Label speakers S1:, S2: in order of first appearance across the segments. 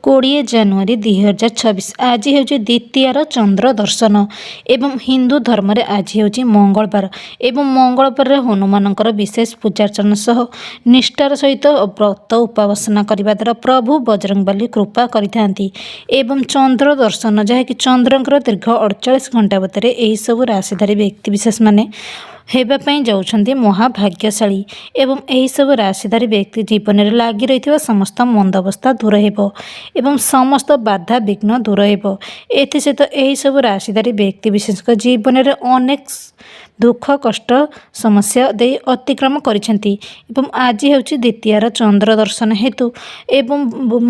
S1: 20 ଜାନୁଆରୀ 2026 ଆଜି ହେଉଛି ଦ୍ୱିତୀୟାର ଚନ୍ଦ୍ର ଦର୍ଶନ ଏବଂ ହିନ୍ଦୁ ଧର୍ମରେ ଆଜି ହେଉଛି ମଙ୍ଗଳବାର ଏବଂ ମଙ୍ଗଳବାରରେ ହନୁମାନଙ୍କର ବିଶେଷ ପୂଜାର୍ଚ୍ଚନା ସହ ନିଷ୍ଠାର ସହିତ ବ୍ରତ ଉପାସନା କରିବା ଦ୍ୱାରା ପ୍ରଭୁ ବଜରଙ୍ଗବାଲି କୃପା କରିଥାନ୍ତି ଏବଂ ଚନ୍ଦ୍ର ଦର୍ଶନ ଯାହାକି ଚନ୍ଦ୍ରଙ୍କର ଦୀର୍ଘ 48 ଘଣ୍ଟା ଭିତରେ ଏହିସବୁ ରାଶିଧାରୀ ବ୍ୟକ୍ତିବିଶେଷମାନେ ହେବା ପାଇଁ ଯାଉଛନ୍ତି ମହାଭାଗ୍ୟଶାଳୀ ଏବଂ ଏହିସବୁ ରାଶିଧାରୀ ବ୍ୟକ୍ତି ଜୀବନରେ ଲାଗି ରହିଥିବା ସମସ୍ତ ମନ୍ଦାବସ୍ଥା ଦୂର ହେବ ଏବଂ ସମସ୍ତ ବାଧା ବିଘ୍ନ ଦୂର ହେବ। ଏଥିସହିତ ଏହିସବୁ ରାଶିଧାରୀ ବ୍ୟକ୍ତିବିଶେଷଙ୍କ ଜୀବନରେ ଅନେକ ଦୁଃଖ କଷ୍ଟ ସମସ୍ୟା ଦେଇ ଅତିକ୍ରମ କରିଛନ୍ତି ଏବଂ ଆଜି ହେଉଛି ଦ୍ୱିତୀୟାର ଚନ୍ଦ୍ର ଦର୍ଶନ ହେତୁ ଏବଂ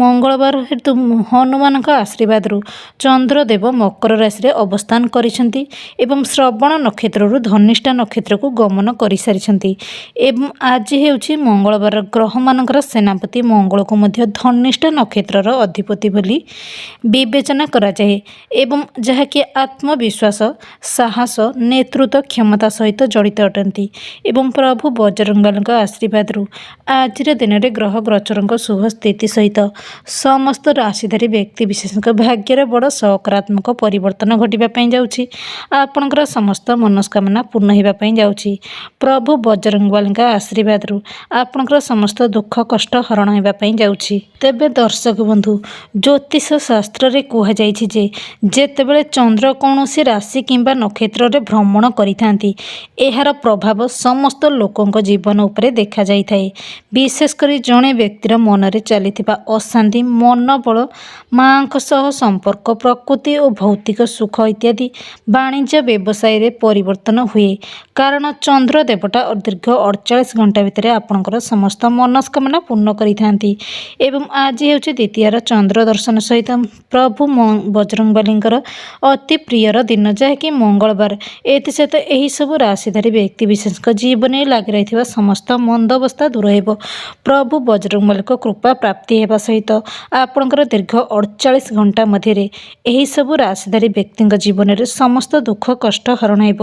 S1: ମଙ୍ଗଳବାର ହେତୁ ହନୁମାନଙ୍କ ଆଶୀର୍ବାଦରୁ ଚନ୍ଦ୍ରଦେବ ମକର ରାଶିରେ ଅବସ୍ଥାନ କରିଛନ୍ତି ଏବଂ ଶ୍ରବଣ ନକ୍ଷତ୍ରରୁ ଧନିଷ୍ଠା ନକ୍ଷତ୍ରକୁ ଗମନ କରିସାରିଛନ୍ତି ଏବଂ ଆଜି ହେଉଛି ମଙ୍ଗଳବାର ଗ୍ରହମାନଙ୍କର ସେନାପତି ମଙ୍ଗଳକୁ ମଧ୍ୟ ଧନିଷ୍ଠା ନକ୍ଷତ୍ରର ଅଧିପତି ବୋଲି ବିବେଚନା କରାଯାଏ ଏବଂ ଯାହାକି ଆତ୍ମବିଶ୍ୱାସ ସାହସ ନେତୃତ୍ୱ କ୍ଷମତା ସହିତ ଜଡ଼ିତ ଅଟନ୍ତି ଏବଂ ପ୍ରଭୁ ବଜରଙ୍ଗବାଲଙ୍କ ଆଶୀର୍ବାଦରୁ ଆଜିର ଦିନରେ ଗ୍ରହ ଗୋଚରଙ୍କ ଶୁଭ ସ୍ଥିତି ସହିତ ସମସ୍ତ ରାଶିଧାରୀ ବ୍ୟକ୍ତିବିଶେଷଙ୍କ ଭାଗ୍ୟରେ ବଡ଼ ସକାରାତ୍ମକ ପରିବର୍ତ୍ତନ ଘଟିବା ପାଇଁ ଯାଉଛି। ଆପଣଙ୍କର ସମସ୍ତ ମନସ୍କାମନା ପୂର୍ଣ୍ଣ ହେବା ପାଇଁ ଯାଉଛି। ପ୍ରଭୁ ବଜରଙ୍ଗବାଲଙ୍କ ଆଶୀର୍ବାଦରୁ ଆପଣଙ୍କର ସମସ୍ତ ଦୁଃଖ କଷ୍ଟ ହରଣ ହେବା ପାଇଁ ଯାଉଛି। ତେବେ ଦର୍ଶକ ବନ୍ଧୁ, ଜ୍ୟୋତିଷ ଶାସ୍ତ୍ରରେ କୁହାଯାଇଛି ଯେ ଯେତେବେଳେ ଚନ୍ଦ୍ର କୌଣସି ରାଶି କିମ୍ବା ନକ୍ଷତ୍ରରେ ଭ୍ରମଣ କରିଥାନ୍ତି ଏହାର ପ୍ରଭାବ ସମସ୍ତ ଲୋକଙ୍କ ଜୀବନ ଉପରେ ଦେଖାଯାଇଥାଏ। ବିଶେଷ କରି ଜଣେ ବ୍ୟକ୍ତିର ମନରେ ଚାଲିଥିବା ଅଶାନ୍ତି ମନୋବଳ ମାଙ୍କ ସହ ସମ୍ପର୍କ ପ୍ରକୃତି ଓ ଭୌତିକ ସୁଖ ଇତ୍ୟାଦି ବାଣିଜ୍ୟ ବ୍ୟବସାୟରେ ପରିବର୍ତ୍ତନ ହୁଏ କାରଣ ଚନ୍ଦ୍ର ଦେବତା ଦୀର୍ଘ 48 ଘଣ୍ଟା ଭିତରେ ଆପଣଙ୍କର ସମସ୍ତ ମନସ୍କାମନା ପୂର୍ଣ୍ଣ କରିଥାନ୍ତି ଏବଂ ଆଜି ହେଉଛି ଦ୍ୱିତୀୟାର ଚନ୍ଦ୍ର ଦର୍ଶନ ସହିତ ପ୍ରଭୁ ବଜରଙ୍ଗବାଲୀଙ୍କର ଅତି ପ୍ରିୟର ଦିନ ଯାହାକି ମଙ୍ଗଳବାର। ଏଥିସହିତ ଏହିସବୁ ରାଶିଧାରୀ ବ୍ୟକ୍ତିବିଶେଷଙ୍କ ଜୀବନରେ ଲାଗି ରହିଥିବା ସମସ୍ତ ମନ୍ଦାବସ୍ଥା ଦୂର ହେବ। ପ୍ରଭୁ ବଜରଙ୍ଗବାଲୀଙ୍କ କୃପା ପ୍ରାପ୍ତି ହେବା ସହିତ ଆପଣଙ୍କର ଦୀର୍ଘ 48 ଘଣ୍ଟା ମଧ୍ୟରେ ଏହିସବୁ ରାଶିଧାରୀ ବ୍ୟକ୍ତିଙ୍କ ଜୀବନରେ ସମସ୍ତ ଦୁଃଖ କଷ୍ଟ ହରଣ ହେବ।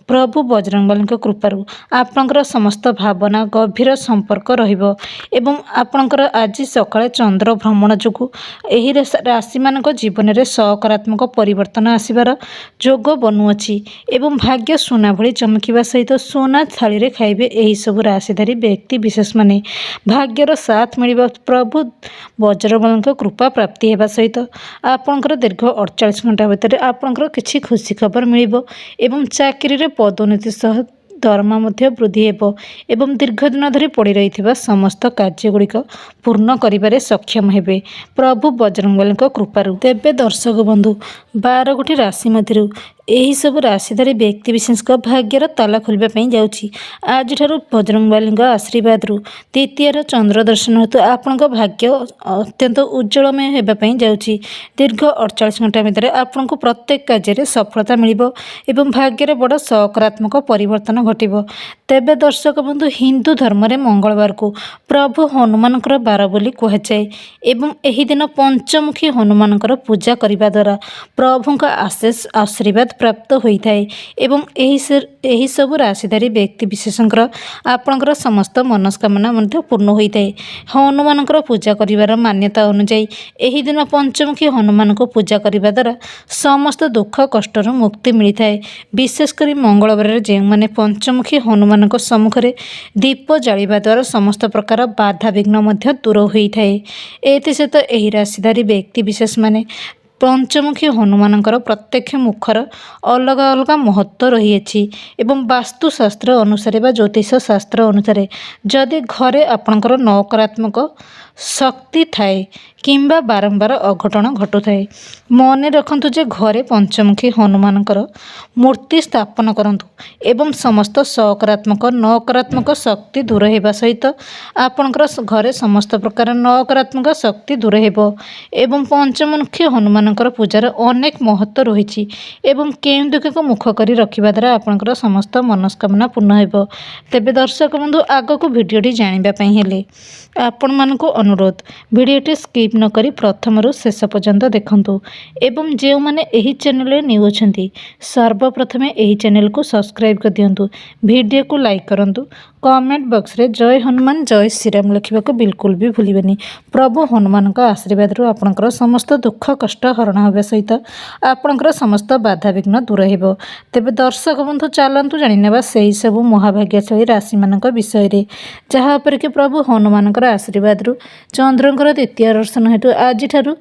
S1: ପ୍ରଭୁ ବଜରଙ୍ଗବାଲୀଙ୍କ କୃପାରୁ ଆପଣଙ୍କର ସମସ୍ତ ଭାବନା ଗଭୀର ସମ୍ପର୍କ ରହିବ ଏବଂ ଆପଣଙ୍କର ଆଜି ସକାଳେ ଚନ୍ଦ୍ର ଭ୍ରମଣ ଯୋଗୁଁ ଏହି ରାଶିମାନଙ୍କ ଜୀବନରେ ସକାରାତ୍ମକ ପରିବର୍ତ୍ତନ ଆସିବାର ଯୋଗ ବନୁଅଛି ଏବଂ ଭାଗ୍ୟ ସୁନା ଭଳି ଚମକିବା ସହିତ ସୁନା ଥାଳିରେ ଖାଇବେ ଏହିସବୁ ରାଶିଧାରୀ ବ୍ୟକ୍ତି ବିଶେଷମାନେ। ଭାଗ୍ୟର ସାଥ ମିଳିବ ପ୍ରଭୁ ବଜରଙ୍ଗବାଲୀଙ୍କ କୃପା ପ୍ରାପ୍ତି ହେବା ସହିତ ଆପଣଙ୍କର ଦୀର୍ଘ 48 ଘଣ୍ଟା ଭିତରେ ଆପଣଙ୍କର କିଛି ଖୁସି ଖବର ମିଳିବ ଏବଂ ଚାକିରିରେ ପଦୋନ୍ନତି ସହ ଦରମା ମଧ୍ୟ ବୃଦ୍ଧି ହେବ ଏବଂ ଦୀର୍ଘ ଦିନ ଧରି ପଡ଼ି ରହିଥିବା ସମସ୍ତ କାର୍ଯ୍ୟଗୁଡ଼ିକ ପୂର୍ଣ୍ଣ କରିବାରେ ସକ୍ଷମ ହେବେ ପ୍ରଭୁ ବଜରଙ୍ଗବାଲୀଙ୍କ କୃପାରୁ। ତେବେ ଦର୍ଶକ ବନ୍ଧୁ, 12 ଗୋଟି ରାଶି ମଧ୍ୟରୁ ଏହିସବୁ ରାଶିଧାରୀ ବ୍ୟକ୍ତିବିଶେଷଙ୍କ ଭାଗ୍ୟର ତାଲା ଖୋଲିବା ପାଇଁ ଯାଉଛି। ଆଜିଠାରୁ ବଜରଙ୍ଗବାଲୀଙ୍କ ଆଶୀର୍ବାଦରୁ ଦ୍ୱିତୀୟାର ଚନ୍ଦ୍ର ଦର୍ଶନ ହେତୁ ଆପଣଙ୍କ ଭାଗ୍ୟ ଅତ୍ୟନ୍ତ ଉଜ୍ଜଳମୟ ହେବା ପାଇଁ ଯାଉଛି। ଦୀର୍ଘ 48 ଘଣ୍ଟା ଭିତରେ ଆପଣଙ୍କୁ ପ୍ରତ୍ୟେକ କାର୍ଯ୍ୟରେ ସଫଳତା ମିଳିବ ଏବଂ ଭାଗ୍ୟରେ ବଡ଼ ସକାରାତ୍ମକ ପରିବର୍ତ୍ତନ ଘଟିବ। ତେବେ ଦର୍ଶକ ବନ୍ଧୁ, ହିନ୍ଦୁ ଧର୍ମରେ ମଙ୍ଗଳବାରକୁ ପ୍ରଭୁ ହନୁମାନଙ୍କର ବାର ବୋଲି କୁହାଯାଏ ଏବଂ ଏହି ଦିନ ପଞ୍ଚମୁଖୀ ହନୁମାନଙ୍କର ପୂଜା କରିବା ଦ୍ୱାରା ପ୍ରଭୁଙ୍କ ଆଶିଷ ଆଶୀର୍ବାଦ ପ୍ରାପ୍ତ ହୋଇଥାଏ ଏବଂ ଏହିସବୁ ରାଶିଧାରୀ ବ୍ୟକ୍ତିବିଶେଷଙ୍କର ଆପଣଙ୍କର ସମସ୍ତ ମନସ୍କାମନା ମଧ୍ୟ ପୂର୍ଣ୍ଣ ହୋଇଥାଏ। ହନୁମାନଙ୍କର ପୂଜା କରିବାର ମାନ୍ୟତା ଅନୁଯାୟୀ ଏହି ଦିନ ପଞ୍ଚମୁଖୀ ହନୁମାନଙ୍କୁ ପୂଜା କରିବା ଦ୍ୱାରା ସମସ୍ତ ଦୁଃଖ କଷ୍ଟରୁ ମୁକ୍ତି ମିଳିଥାଏ। ବିଶେଷ କରି ମଙ୍ଗଳବାରରେ ଯେଉଁମାନେ ପଞ୍ଚମୁଖୀ ହନୁମାନଙ୍କ ସମ୍ମୁଖରେ ଦୀପ ଜାଳିବା ଦ୍ୱାରା ସମସ୍ତ ପ୍ରକାର ବାଧାବିଘ୍ନ ମଧ୍ୟ ଦୂର ହୋଇଥାଏ। ଏଥିସହିତ ଏହି ରାଶିଧାରୀ ବ୍ୟକ୍ତିବିଶେଷମାନେ ପଞ୍ଚମୁଖୀ ହନୁମାନଙ୍କର ପ୍ରତ୍ୟକ୍ଷ ମୁଖର ଅଲଗା ଅଲଗା ମହତ୍ତ୍ୱ ରହିଅଛି ଏବଂ ବାସ୍ତୁଶାସ୍ତ୍ର ଅନୁସାରେ ବା ଜ୍ୟୋତିଷ ଶାସ୍ତ୍ର ଅନୁସାରେ ଯଦି ଘରେ ଆପଣଙ୍କର ନକାରାତ୍ମକ ଶକ୍ତି ଥାଏ କିମ୍ବା ବାରମ୍ବାର ଅଘଟଣ ଘଟୁଥାଏ, ମନେ ରଖନ୍ତୁ ଯେ ଘରେ ପଞ୍ଚମୁଖୀ ହନୁମାନଙ୍କର ମୂର୍ତ୍ତି ସ୍ଥାପନ କରନ୍ତୁ ଏବଂ ସମସ୍ତ ସକାରାତ୍ମକ ନକାରାତ୍ମକ ଶକ୍ତି ଦୂର ହେବା ସହିତ ଆପଣଙ୍କର ଘରେ ସମସ୍ତ ପ୍ରକାର ନକାରାତ୍ମକ ଶକ୍ତି ଦୂର ହେବ ଏବଂ ପଞ୍ଚମୁଖୀ ହନୁମାନଙ୍କର ପୂଜାର ଅନେକ ମହତ୍ତ୍ୱ ରହିଛି ଏବଂ କେଉଁ ଦିଗକୁ ମୁଖ କରି ରଖିବା ଦ୍ୱାରା ଆପଣଙ୍କର ସମସ୍ତ ମନସ୍କାମନା ପୂର୍ଣ୍ଣ ହେବ। ତେବେ ଦର୍ଶକ ବନ୍ଧୁ, ଆଗକୁ ଭିଡ଼ିଓଟି ଜାଣିବା ପାଇଁ ହେଲେ ଆପଣମାନଙ୍କୁ अनुरोध भिडियोटी स्किप न करी प्रथमରୁ शेष पर्यंत देखंतु एवं जो माने एही चैनल रे न्यू अछंती सर्वप्रथमे एही चैनल को सब्सक्राइब कर दियंतु वीडियो को लाइक करंतु कमेंट बॉक्स रे जय हनुमान जय श्रीराम लिखिबा को बिल्कुल भी भूलिबेनी। प्रभु हनुमान का आशीर्वाद रु आपनकर समस्त दुख कष्ट हरण होबे सहित आपनकर समस्त बाधा विघ्न दूर हेबो। तेबे दर्शक बंधु चलंतु जानिनेबा सेही सब महाभाग्यशाली राशि मानक विषय रे जहा पर कि प्रभु हनुमान आशीर्वाद रु चंद्रंकर द्वितीय दर्शन हेतु आज ठारू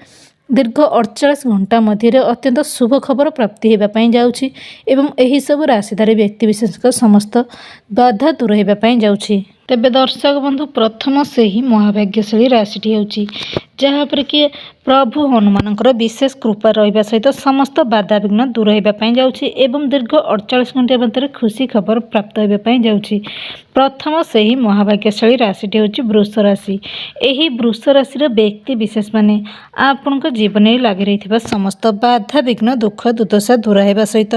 S1: दीर्घ 48 घंटा मध्य अत्यंत शुभ खबर प्राप्ति होगापाई जाउछि एवं एही सब राशिधारी व्यक्तिविशेष समस्त बाधा दूर होगापाई जाउछि। तेबे दर्शक बंधु प्रथम से ही महाभाग्यशाली राशिटी होउछि जहाँ पर कि प्रभु हनुमान विशेष कृपा रहिबा सहित समस्त बाधा विघ्न दूर होगापाई जाउछि एवं दीर्घ 48 घंटा मध्य खुशी खबर प्राप्त होगापाई जाउछि। प्रथम से ही महाभाग्यशाली राशिटी होउछि वृष राशि। एही वृष राशि व्यक्ति विशेष माने आपनका जीवन में लागि रहिथिबा समस्त बाधा विघ्न दुख दुर्दशा दूर होगा सहित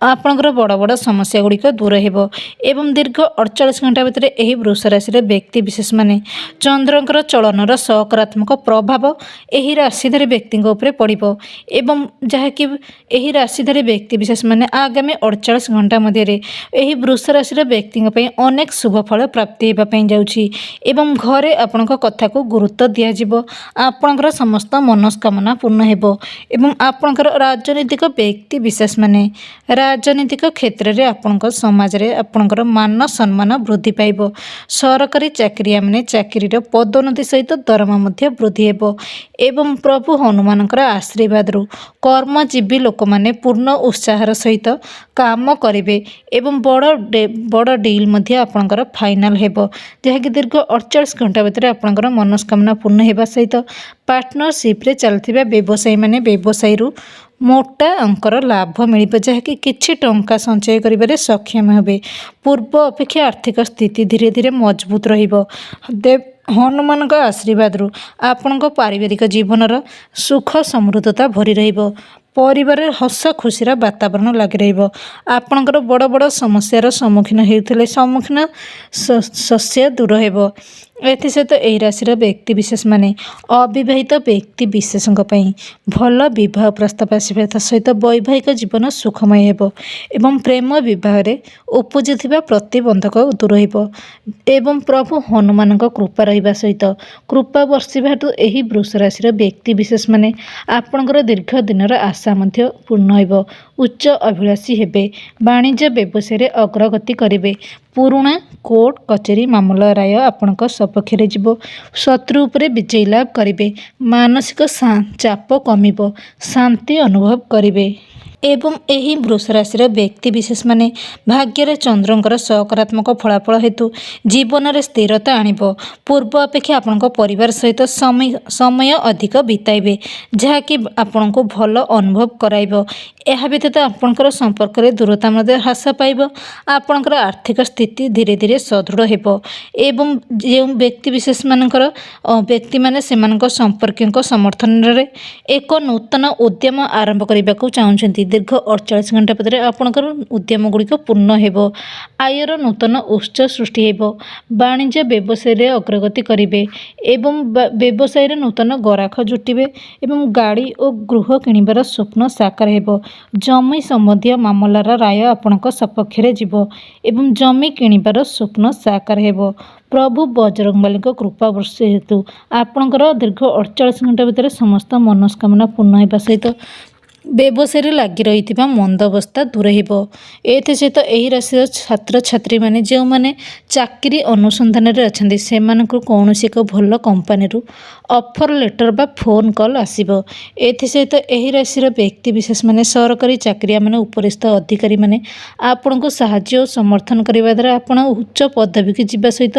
S1: आपणकर बड़ बड़ समस्या गुड़िक दूर हेबो एवं दीर्घ 48 घंटा भितर एही वृष राशि व्यक्ति विशेष माने चंद्रंकर चलनर सकारात्मक प्रभाव एही राशिधारी व्यक्ति उपरे पड़िबो एवं जहाँकि एही राशिधारी व्यक्ति विशेष माने आगामी 48 घंटा मध्य एही वृष राशि व्यक्ति अनेक शुभ फल प्राप्ति होगा पई जाउछि एवं घरे आपणक कथा को गुरुत्व दिया जिवो आपणकर समस्त मनस्कामना पूर्ण हेबो एवं आपणकर राजनीतिक व्यक्ति विशेष माने राजनीतिक क्षेत्र में आपणकर समाज रे आपणकर मान सम्मान वृद्धि पाइबो। सरकारी चाकरिया माने चाकरीर पदोन्नति सहित दरमा मध्य वृद्धि हेबो एवं प्रभु हनुमानकर आशीर्वाद रु कर्मजीवी लोक माने पूर्ण उत्साहर सहित काम करिवे एवं बड़ डील मध्य आपणकर फाइनल हेबो जहाँकि दीर्घ 48 घंटा भितर आपणकर मनस्कामना पूर्ण हेबा सहित पार्टनरशिप रे चलथिबा व्यवसायी माने व्यवसायी रु मोटा अंकर लाभ मिल जहाँकि किछि टंका संचय करिबारे सक्षम हेबे। पूर्व अपेक्षा आर्थिक स्थिति धीरे धीरे मजबूत रहिबो। हनुमान आशीर्वाद रु आपणक पारिवारिक जीवनर सुख समृद्धता भरी रहिबो। परिवार हस खुशीर वातावरण लगी रहिबो। आपणकर बड़ बड़ समस्यार सम्मुखीन हेउथिले सम्मुखीन शस्य दूर हेबो। एथि सहित एही राशि व्यक्ति विशेष माने अविवाहित व्यक्ति विशेषों भल विवाह प्रस्ताव आसवा सहित वैवाहिक जीवन सुखमय हेबो एवं प्रेम विवाह रे उपजुथिबा प्रतिबंधक दूर हेबो एवं प्रभु हनुमान कृपा रहिबा सहित कृपा वर्षिबा हेतु एही वृष राशि व्यक्ति विशेष माने आपणकर दीर्घ दिनर आशा मध्य पूर्ण हेबो। उच्च अभिलाषी हेबे। वाणिज्य व्यवसाय रे अग्रगति करिवे। पुराणा कोर्ट कचेरी मामला राय आपणक सपक्ष रे जीवो। शत्रु उपरे विजय लाभ करिवे। मानसिक चाप कमिबो। शांति अनुभव करिवे एवं एही वृष राशि व्यक्ति विशेष माने भाग्य चंद्रंकर सकारात्मक फलाफल हेतु जीवन में स्थिरता आणिबो। पूर्व अपेक्षा आपणक परिवार सहित समय अधिक बिताइबे जहाँकि आपणको भल अनुभव कराइबो। यह व्यतीत आपणकर संपर्क में दूरता मध्य ह्रास पाइबो। आपणकर आर्थिक स्थिति धीरे धीरे सदृढ़ हेबो एवं जो व्यक्ति विशेष मानकर व्यक्ति माने सेमानक संपर्कों समर्थन रे एक नूतन उद्यम आरंभ करने को चाहते दीर्घ 48 घंटा पदरे आपणकर उद्यम गुड़िक पूर्ण हेबो। आयर नूतन उत्स सृष्टि हेबो। वाणिज्य व्यवसाय रे अग्रगति करिवे एवं व्यवसाय रे नूतन ग्राहक जुटिवे एवं गाड़ी और गृह किणिबार स्वप्न साकार हेबो। जमी संबंधी मामलार राय आपणक सपक्ष रे जीवो एवं जमी किणिबार स्वप्न साकार हेबो। प्रभु बजरंगबली कृपा वर्ष हेतु आपणकर दीर्घ 48 घंटा भितर समस्त मनस्कामना पूर्ण होगा सहित व्यवसाय लगी रही मंदवस्था दूर हेबो। एथि सहित एही राशि छात्र छात्री माने जो माने चाकरी अनुसंधान रे अछंती सेमानकु कौनसी एक भल कंपनी रु ऑफर लेटर बा फोन कॉल आसीबो। एथि सहित एही राशि व्यक्ति विशेष माने सरकारी चाकरिया माने उपरिस्थ अधिकारी माने आपनको सहायता और समर्थन करबा द्वारा आपण उच्च पदवी की जीवा सहित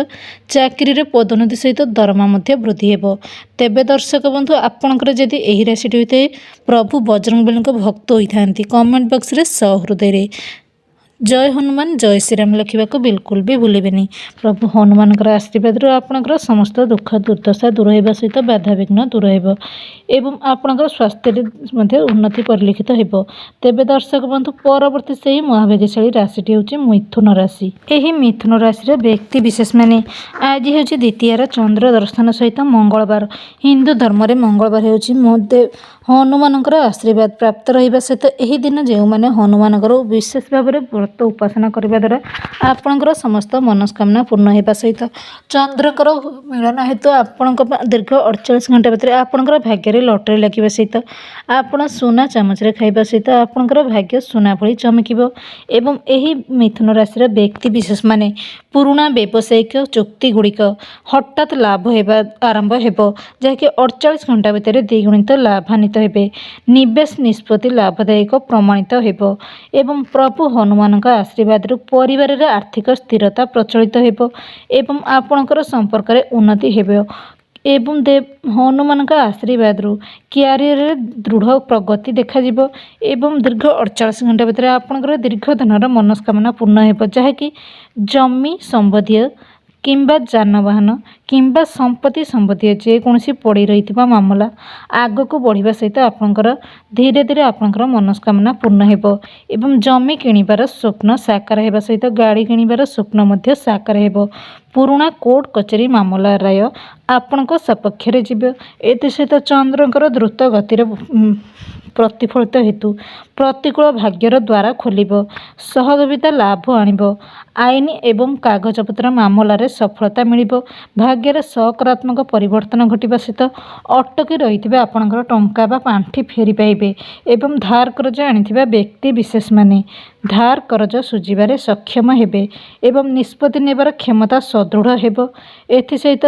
S1: चाकरी रे पदोन्नति सहित दरमा मध्य वृद्धि हेबो। तेबे दर्शक बंधु आपणकर जदि एही राशि होइते प्रभु बजरंग भक्त होता कमेंट बॉक्स रे सहृदय जय हनुमान जय श्रीराम लिखा बिल्कुल भी भूलें। प्रभु हनुमान आशीर्वाद आपणकर समस्त दुख दुर्दशा दूर होगा सहित बाधाविघ्न दूर हो एवं आपणकर स्वास्थ्य उन्नति परिलक्षित हो। तेबे दर्शक बंधु परवर्ती से ही महाभाग्यशाली राशि हूँ मिथुन राशि। यही मिथुन राशि व्यक्ति विशेष माने आज हूँ द्वितीय चंद्र दर्शन सहित मंगलवार। हिंदू धर्म में मंगलवार हूँ हनुमान आशीर्वाद प्राप्त रहा सहित यही दिन जो मैंने हनुमान विशेष भाव में व्रत उपासना करने द्वारा आपणकर समस्त मनस्कामना पूर्ण होगा सहित चंद्रकर मिलन हेतु आपण दीर्घ 48 घंटा भितर आपणकर भाग्य लटरी लगे सहित आपण सुना चामच खाइबा सहित आपणकर भाग्य सुना भली चमकिब। एवं यही मिथुन राशि व्यक्ति विशेष माने पुराणा व्यावसायिक चुक्ति गुड़िक हठात लाभ होगा आरंभ हो जहाँकि 48 घंटा भितर द्विगुणित लाभान्वित हेबे। निवेश निष्पत्ति लाभदायक प्रमाणित हो एवं प्रभु हनुमान आशीर्वाद परिवार रे आर्थिक स्थिरता प्रचलित हो एवं आपणकर संपर्क में उन्नति हेबो एवं हनुमान आशीर्वाद क्यारियर दृढ़ प्रगति देखा एवं दीर्घ 48 घंटा भितर आपणकर दीर्घधनर मनस्कामना पूर्ण हो जहाँकि जमी संबंधी किंबा जानवाहन किंबा संपत्ति संबंधी जेकोसी पड़ी रही मामला आग को बढ़िया सहित आपणकर धीरे धीरे आपणकर मनस्कामना पूर्ण हो एवं जमी किणवार स्वप्न साकार होगा सहित गाड़ी किणवार स्वप्न साकार हो। पुराणा कोर्ट कचेरी मामला राय आपण सपक्ष सहित चंद्रकर द्रुत गतिर प्रतिफलित हेतु प्रतिकूल भाग्यर द्वारा खोल सहयोगिता लाभ आण आईन एवं कागजपत्र मामलार सफलता मिल भाग्यर सकारात्मक परिवर्तन घटवा सहित अटकी रही आपणकर टंका बा पांठि फेरी पाइबे एवं धार कर्ज आनिथिबा व्यक्ति विशेष माने धार कर्ज सुझिबारे सक्षम हेबे एवं निष्पत्ति नेबार क्षमता सदृढ़ हेबो। एथि सहित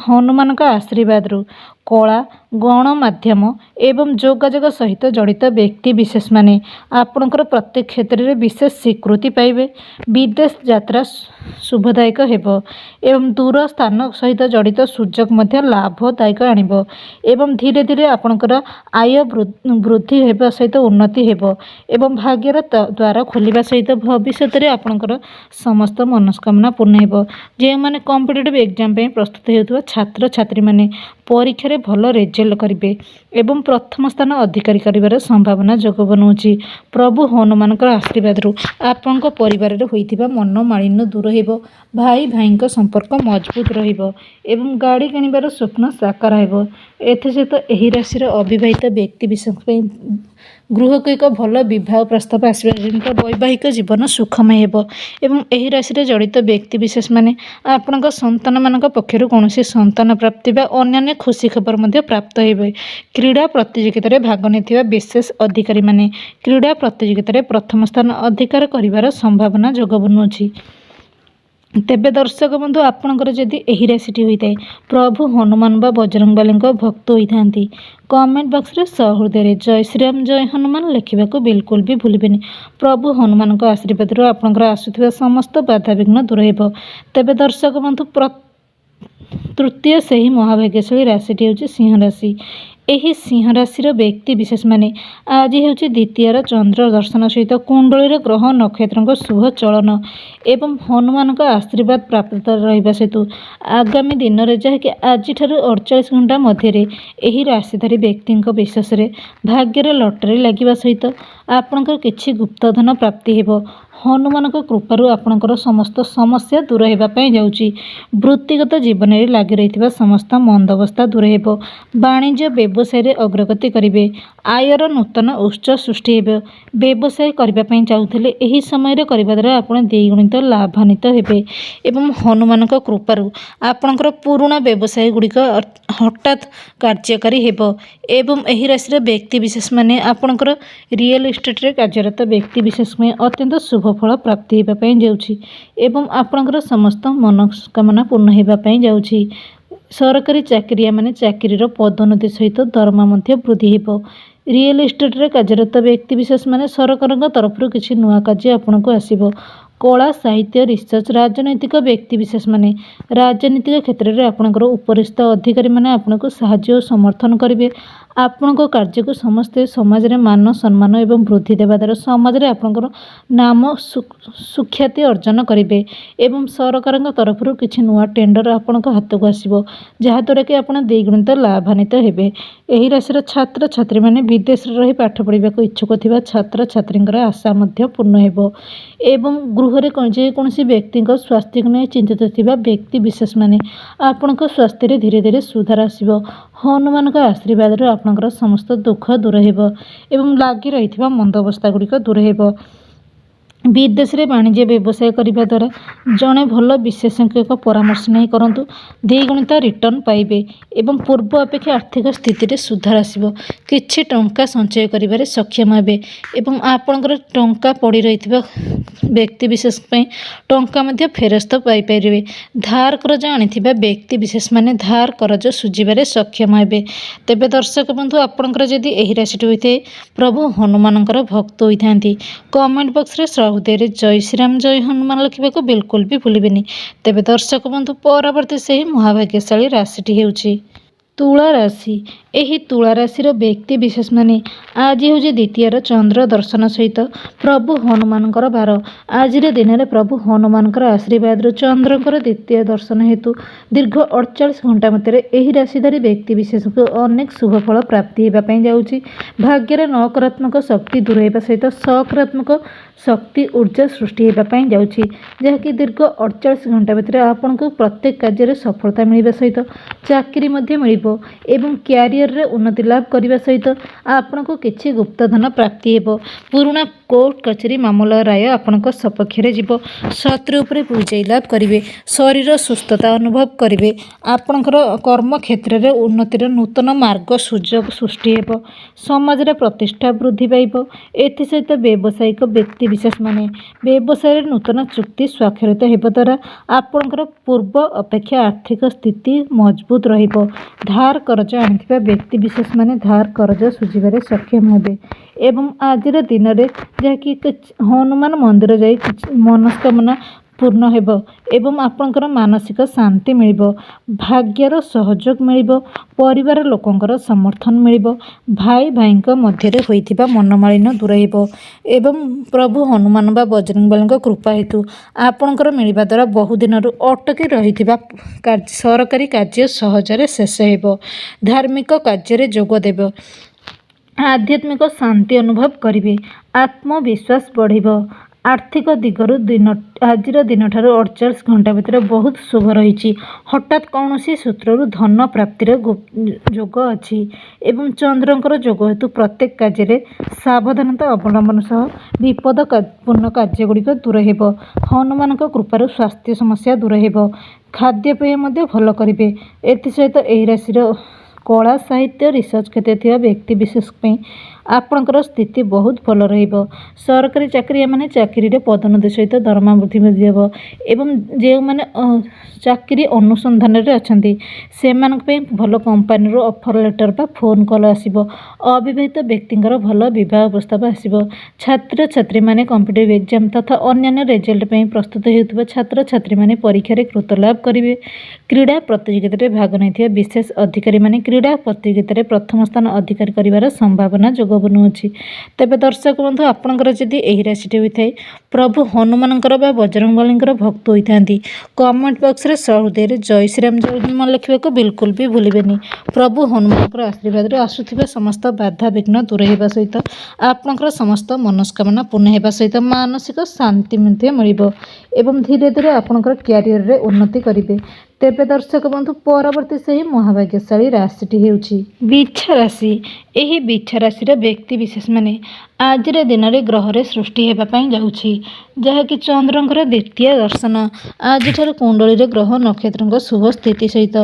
S1: हनुमान आशीर्वाद कला गणमाध्यम एवं जोगाजोग सहित जड़ित व्यक्ति विशेष माने आपणकर प्रत्येक क्षेत्र में विशेष स्वीकृति पाइबे। विदेश यात्रा शुभदायक हेबो एवं दूर स्थान सहित जड़ित सुजोग मध्य लाभदायक आनिबो एवं धीरे धीरे आपणकर आय वृद्धि हेबा सहित उन्नति हेबो एवं भाग्यर द्वारा खोलिबा सहित भविष्य में आपणकर समस्त मनस्कामना पूर्ण हेबो। जे माने कॉम्पिटिटिव एग्जाम पे प्रस्तुत हेउथबा छात्र छात्री माने परीक्षा रे भल रिजल्ट करिवे एवं प्रथम स्थान अधिकारी करिवार संभावना जोग बनाउछि। प्रभु हनुमान आशीर्वाद आपण परिवार रे होइथिबा मनोमालिन्य दूर हेबो भाई भाई संपर्क मजबूत रहिबो एवं गाड़ी किणवार स्वप्न साकार हेबो। एथसहित एही राशि अविवाहित व्यक्ति विशेष गृह को एक भल विवाह प्रस्ताव आसवा वैवाहिक जीवन सुखमय हेबो एवं एही राशि जड़ित व्यक्ति विशेष माने आपणक संतान मान पक्षर कौन संतान प्राप्ति बा अन्य खुशी खबर मध्य प्राप्त हेबे। क्रीड़ा प्रतियोगिता रे भाग नेथिबा विशेष अधिकारी माने क्रीड़ा प्रतियोगिता रे प्रथम स्थान अधिकार करिवार संभावना जोग बनुछि। तेबे दर्शक बंधु आपणकर जदि एही राशि होइताय प्रभु हनुमान बा बजरंगबली भक्त होइथांती कमेंट बॉक्स रे सहृदय जय श्रीराम जय हनुमान लिखा बिल्कुल भी भूलें। प्रभु हनुमान आशीर्वाद आपणकर आसुथिबा समस्त बाधाविघ्न दूर हो। तेबे दर्शक बंधु तृतीय से ही महाभाग्यशाली राशि हूँ सिंह राशि। यही सिंह राशि व्यक्ति विशेष माने आज हूँ द्वितीय चंद्र दर्शन सहित कुंडली ग्रह नक्षत्र शुभ चलन एवं हनुमान आशीर्वाद प्राप्त रहा हेतु आगामी दिन में जहाँकि आज 48 घंटा मध्य यही राशिधारी व्यक्ति विशेष भाग्यर लटरी लगे सहित आपणकर किछि गुप्तधन प्राप्ति हो। हनुमान कृपार आपणकर समस्त समस्या दूर होगापाई जाऊँगी। वृत्तिगत जीवन में लगी रही समस्त मंदवस्था दूर हो। वाणिज्य व्यवसाय अग्रगति करेंगे आयर नूतन उत्स सृष्टि हो। व्यवसाय करने चाहूले यही समय करने द्वारा आप द्विगुणित लाभान्वित हेबे एवं हनुमान कृपार आपणकर पुराणा व्यवसाय गुड़िक हठात कार्यकारी हेबो एवं एही राशि व्यक्ति विशेष माने आपणकर रियल एस्टेट रे कार्यरत व्यक्ति विशेष में अत्यंत शुभ फल प्राप्ति होगापाई जाउछि एवं आपणकर समस्त मनस्कामना पूर्ण होगापाई जाउछि। सरकारी चाकरिया माने चाकरीर पदोन्नति सहित दरमा मध्य वृद्धि हेबो। रियल एस्टेट रे कार्यरत व्यक्ति विशेष माने सरकार तरफ किछि नुआ कार्य आपणको आसीबो। कला साहित्य रिसर्च राजनैतिक व्यक्ति विशेष माने राजनीतिक क्षेत्र में आपणकर उपरिस्थ अधिकारी माने आपनको साहाय्य और समर्थन करेंगे। ଆପଣଙ୍କ କାର୍ଯ୍ୟକୁ ସମସ୍ତେ ସମାଜରେ ମାନ ସମ୍ମାନ ଏବଂ ବୃଦ୍ଧି ଦେବା ଦ୍ୱାରା ସମାଜରେ ଆପଣଙ୍କର ନାମ ସୁଖ୍ୟାତି ଅର୍ଜନ କରିବେ ଏବଂ ସରକାରଙ୍କ ତରଫରୁ କିଛି ନୂଆ ଟେଣ୍ଡର ଆପଣଙ୍କ ହାତକୁ ଆସିବ, ଯାହାଦ୍ୱାରା କି ଆପଣ ଦ୍ୱିଗୁଣିତ ଲାଭାନ୍ୱିତ ହେବେ। ଏହି ରାଶିର ଛାତ୍ରଛାତ୍ରୀମାନେ ବିଦେଶରେ ରହି ପାଠ ପଢ଼ିବାକୁ ଇଚ୍ଛୁକ ଥିବା ଛାତ୍ରଛାତ୍ରୀଙ୍କର ଆଶା ମଧ୍ୟ ପୂର୍ଣ୍ଣ ହେବ ଏବଂ ଗୃହରେ ଯେକୌଣସି ବ୍ୟକ୍ତିଙ୍କ ସ୍ୱାସ୍ଥ୍ୟକୁ ନେଇ ଚିନ୍ତିତ ଥିବା ବ୍ୟକ୍ତି ବିଶେଷମାନେ ଆପଣଙ୍କ ସ୍ୱାସ୍ଥ୍ୟରେ ଧୀରେ ଧୀରେ ସୁଧାର ଆସିବ। ହନୁମାନଙ୍କ ଆଶୀର୍ବାଦରୁ ଆପଣଙ୍କର ସମସ୍ତ ଦୁଃଖ ଦୂର ହେବ ଏବଂ ଲାଗି ରହିଥିବା ମନ୍ଦ ଅବସ୍ଥା ଗୁଡ଼ିକ ଦୂର ହେବ। ବିଦେଶରେ ବାଣିଜ୍ୟ ବ୍ୟବସାୟ କରିବା ଦ୍ୱାରା ଜଣେ ଭଲ ବିଶେଷଜ୍ଞଙ୍କ ପରାମର୍ଶ ନେଇ କରନ୍ତୁ, ଦ୍ୱିଗୁଣିତ ରିଟର୍ଣ୍ଣ ପାଇବେ ଏବଂ ପୂର୍ବ ଅପେକ୍ଷା ଆର୍ଥିକ ସ୍ଥିତିରେ ସୁଧାର ଆସିବ। କିଛି ଟଙ୍କା ସଞ୍ଚୟ କରିବାରେ ସକ୍ଷମ ହେବେ ଏବଂ ଆପଣଙ୍କର ଟଙ୍କା ପଡ଼ି ରହିଥିବା ବ୍ୟକ୍ତିବିଶେଷ ପାଇଁ ଟଙ୍କା ମଧ୍ୟ ଫେରସ୍ତ ପାଇପାରିବେ। ଧାର କରଜ ଆଣିଥିବା ବ୍ୟକ୍ତିବିଶେଷମାନେ ଧାର କରଜ ସୁଝିବାରେ ସକ୍ଷମ ହେବେ। ତେବେ ଦର୍ଶକ ବନ୍ଧୁ, ଆପଣଙ୍କର ଯଦି ଏହି ରାଶିଟି ହୋଇଥାଏ, ପ୍ରଭୁ ହନୁମାନଙ୍କର ଭକ୍ତ ହୋଇଥାନ୍ତି, କମେଣ୍ଟ ବକ୍ସରେ ଶ୍ରଦ୍ଧେୟରେ ଜୟ ଶ୍ରୀରାମ ଜୟ ହନୁମାନ ଲେଖିବାକୁ ବିଲକୁଲ ବି ଭୁଲିବେନି। ତେବେ ଦର୍ଶକ ବନ୍ଧୁ, ପରବର୍ତ୍ତୀ ସେହି ମହାଭାଗ୍ୟଶାଳୀ ରାଶିଟି ହେଉଛି ତୁଳା ରାଶି। ଏହି ତୁଳା ରାଶିର ବ୍ୟକ୍ତି ବିଶେଷମାନେ ଆଜି ହେଉଛି ଦ୍ୱିତୀୟର ଚନ୍ଦ୍ର ଦର୍ଶନ ସହିତ ପ୍ରଭୁ ହନୁମାନଙ୍କର ବାର। ଆଜିର ଦିନରେ ପ୍ରଭୁ ହନୁମାନଙ୍କର ଆଶୀର୍ବାଦରୁ ଚନ୍ଦ୍ରଙ୍କର ଦ୍ୱିତୀୟ ଦର୍ଶନ ହେତୁ ଦୀର୍ଘ 48 ଘଣ୍ଟା ମଧ୍ୟରେ ଏହି ରାଶିଧାରୀ ବ୍ୟକ୍ତି ବିଶେଷଙ୍କୁ ଅନେକ ଶୁଭଫଳ ପ୍ରାପ୍ତି ହେବା ପାଇଁ ଯାଉଛି। ଭାଗ୍ୟରେ ନକାରାତ୍ମକ ଶକ୍ତି ଦୂର ହେବା ସହିତ ସକାରାତ୍ମକ ଶକ୍ତି ଉର୍ଜା ସୃଷ୍ଟି ହେବା ପାଇଁ ଯାଉଛି, ଯାହାକି ଦୀର୍ଘ 48 ଘଣ୍ଟା ଭିତରେ ଆପଣଙ୍କୁ ପ୍ରତ୍ୟେକ କାର୍ଯ୍ୟରେ ସଫଳତା ମିଳିବା ସହିତ ଚାକିରି ମଧ୍ୟ ମିଳିବ ଏବଂ କ୍ୟାରିୟରରେ ଉନ୍ନତି ଲାଭ କରିବା ସହିତ ଆପଣଙ୍କୁ କିଛି ଗୁପ୍ତଧନ ପ୍ରାପ୍ତି ହେବ। ପୁରୁଣା କୋର୍ଟ କଚେରୀ ମାମଲା ରାୟ ଆପଣଙ୍କ ସପକ୍ଷରେ ଯିବ। ଶତ୍ରୁ ଉପରେ ବିଜୟ ଲାଭ କରିବେ। ଶରୀର ସୁସ୍ଥତା ଅନୁଭବ କରିବେ। ଆପଣଙ୍କର କର୍ମକ୍ଷେତ୍ରରେ ଉନ୍ନତିର ନୂତନ ମାର୍ଗ ସୁଯୋଗ ସୃଷ୍ଟି ହେବ। ସମାଜରେ ପ୍ରତିଷ୍ଠା ବୃଦ୍ଧି ପାଇବ। ଏଥିସହିତ ବ୍ୟବସାୟିକ ବ୍ୟକ୍ତି ବିଶେଷମାନେ ବ୍ୟବସାୟରେ ନୂତନ ଚୁକ୍ତି ସ୍ୱାକ୍ଷରିତ ହେବା ଦ୍ୱାରା ଆପଣଙ୍କର ପୂର୍ବ ଅପେକ୍ଷା ଆର୍ଥିକ ସ୍ଥିତି ମଜବୁତ ରହିବ। ଧାର କରଜ ଆଣିଥିବା ବ୍ୟକ୍ତି ବିଶେଷମାନେ ଧାର କରଜ ସୁଝିବାରେ ସକ୍ଷମ ହେବେ ଏବଂ ଆଜିର ଦିନରେ ଯାହାକି ହନୁମାନ ମନ୍ଦିର ଯାଇ ମନସ୍କାମନା ପୂର୍ଣ୍ଣ ହେବ ଏବଂ ଆପଣଙ୍କର ମାନସିକ ଶାନ୍ତି ମିଳିବ। ଭାଗ୍ୟର ସହଯୋଗ ମିଳିବ। ପରିବାର ଲୋକଙ୍କର ସମର୍ଥନ ମିଳିବ। ଭାଇ ଭାଇଙ୍କ ମଧ୍ୟରେ ହୋଇଥିବା ମନମାଳିନ୍ୟ ଦୂର ହେବ ଏବଂ ପ୍ରଭୁ ହନୁମାନ ବା ବଜରଙ୍ଗବାଲୀଙ୍କ କୃପା ହେତୁ ଆପଣଙ୍କର ମିଳିବା ଦ୍ୱାରା ବହୁଦିନରୁ ଅଟକି ରହିଥିବା ସରକାରୀ କାର୍ଯ୍ୟ ସହଜରେ ଶେଷ ହେବ। ଧାର୍ମିକ କାର୍ଯ୍ୟରେ ଯୋଗ ଦେବ। ଆଧ୍ୟାତ୍ମିକ ଶାନ୍ତି ଅନୁଭବ କରିବେ। ଆତ୍ମବିଶ୍ୱାସ ବଢ଼ିବ। ଆର୍ଥିକ ଦିଗରୁ ଆଜିର ଦିନଠାରୁ 48 ଘଣ୍ଟା ଭିତରେ ବହୁତ ଶୁଭ ରହିଛି। ହଠାତ୍ କୌଣସି ସୂତ୍ରରୁ ଧନ ପ୍ରାପ୍ତିର ଯୋଗ ଅଛି ଏବଂ ଚନ୍ଦ୍ରଙ୍କର ଯୋଗ ହେତୁ ପ୍ରତ୍ୟେକ କାର୍ଯ୍ୟରେ ସାବଧାନତା ଅବଲମ୍ବନ ସହ ବିପଦପୂର୍ଣ୍ଣ କାର୍ଯ୍ୟଗୁଡ଼ିକ ଦୂର ହେବ। ହନୁମାନଙ୍କ କୃପାରୁ ସ୍ୱାସ୍ଥ୍ୟ ସମସ୍ୟା ଦୂର ହେବ। ଖାଦ୍ୟପେୟ ମଧ୍ୟ ଭଲ କରିବେ। ଏଥିସହିତ ଏହି ରାଶିର କଳା ସାହିତ୍ୟ ରିସର୍ଚ୍ଚ କ୍ଷେତ୍ରରେ ଥିବା ବ୍ୟକ୍ତିବିଶେଷ ପାଇଁ ଆପଣଙ୍କର ସ୍ଥିତି ବହୁତ ଭଲ ରହିବ। ସରକାରୀ ଚାକିରିଆମାନେ ଚାକିରିରେ ପଦୋନ୍ନତି ସହିତ ଦରମା ବୃଦ୍ଧି ହେବ ଏବଂ ଯେଉଁମାନେ ଚାକିରି ଅନୁସନ୍ଧାନରେ ଅଛନ୍ତି ସେମାନଙ୍କ ପାଇଁ ଭଲ କମ୍ପାନୀରୁ ଅଫର ଲେଟର ବା ଫୋନ୍ କଲ୍ ଆସିବ। ଅବିବାହିତ ବ୍ୟକ୍ତିଙ୍କର ଭଲ ବିବାହ ପ୍ରସ୍ତାବ ଆସିବ। ଛାତ୍ରଛାତ୍ରୀମାନେ କମ୍ପିଟିଟିଭ୍ ଏକ୍ଜାମ ତଥା ଅନ୍ୟାନ୍ୟ ରେଜଲ୍ଟ ପାଇଁ ପ୍ରସ୍ତୁତ ହେଉଥିବା ଛାତ୍ରଛାତ୍ରୀମାନେ ପରୀକ୍ଷାରେ କୃତ ଲାଭ କରିବେ। କ୍ରୀଡ଼ା ପ୍ରତିଯୋଗିତାରେ ଭାଗ ନେଇଥିବା ବିଶେଷ ଅଧିକାରୀମାନେ କ୍ରୀଡ଼ା ପ୍ରତିଯୋଗିତାରେ ପ୍ରଥମ ସ୍ଥାନ ଅଧିକାର କରିବାର ସମ୍ଭାବନା ଯୋଗ ବନୁଅଛି। ତେବେ ଦର୍ଶକ ବନ୍ଧୁ, ଆପଣଙ୍କର ଯଦି ଏହି ରାଶିଟି ହୋଇଥାଏ, ପ୍ରଭୁ ହନୁମାନଙ୍କର ବା ବଜରଙ୍ଗବାଲୀଙ୍କର ଭକ୍ତ ହୋଇଥାନ୍ତି, କମେଣ୍ଟ ବକ୍ସରେ ସହୃଦୟରେ ଜୟ ଶ୍ରୀରାମ ଜୟ ହନୁମାନ ଲେଖିବାକୁ ବିଲକୁଲ ବି ଭୁଲିବେନି। ପ୍ରଭୁ ହନୁମାନଙ୍କର ଆଶୀର୍ବାଦରୁ ଆସୁଥିବା ସମସ୍ତ ବାଧାବିଘ୍ନ ଦୂର ହେବା ସହିତ ଆପଣଙ୍କର ସମସ୍ତ ମନସ୍କାମନା ପୂର୍ଣ୍ଣ ହେବା ସହିତ ମାନସିକ ଶାନ୍ତି ମଧ୍ୟ ମିଳିବ ଏବଂ ଧୀରେ ଧୀରେ ଆପଣଙ୍କର କ୍ୟାରିୟରରେ ଉନ୍ନତି କରିବେ। ତେବେ ଦର୍ଶକ ବନ୍ଧୁ, ପରବର୍ତ୍ତୀ ସେହି ମହାଭାଗ୍ୟଶାଳୀ ରାଶିଟି ହେଉଛି ବିଛା ରାଶି। ଏହି ବିଛା ରାଶିର ବ୍ୟକ୍ତି ବିଶେଷମାନେ ଆଜିର ଦିନରେ ଗ୍ରହରେ ସୃଷ୍ଟି ହେବା ପାଇଁ ଯାଉଛି, ଯାହାକି ଚନ୍ଦ୍ରଙ୍କର ଦ୍ୱିତୀୟ ଦର୍ଶନ। ଆଜିଠାରୁ କୁଣ୍ଡଳୀରେ ଗ୍ରହ ନକ୍ଷତ୍ରଙ୍କ ଶୁଭ ସ୍ଥିତି ସହିତ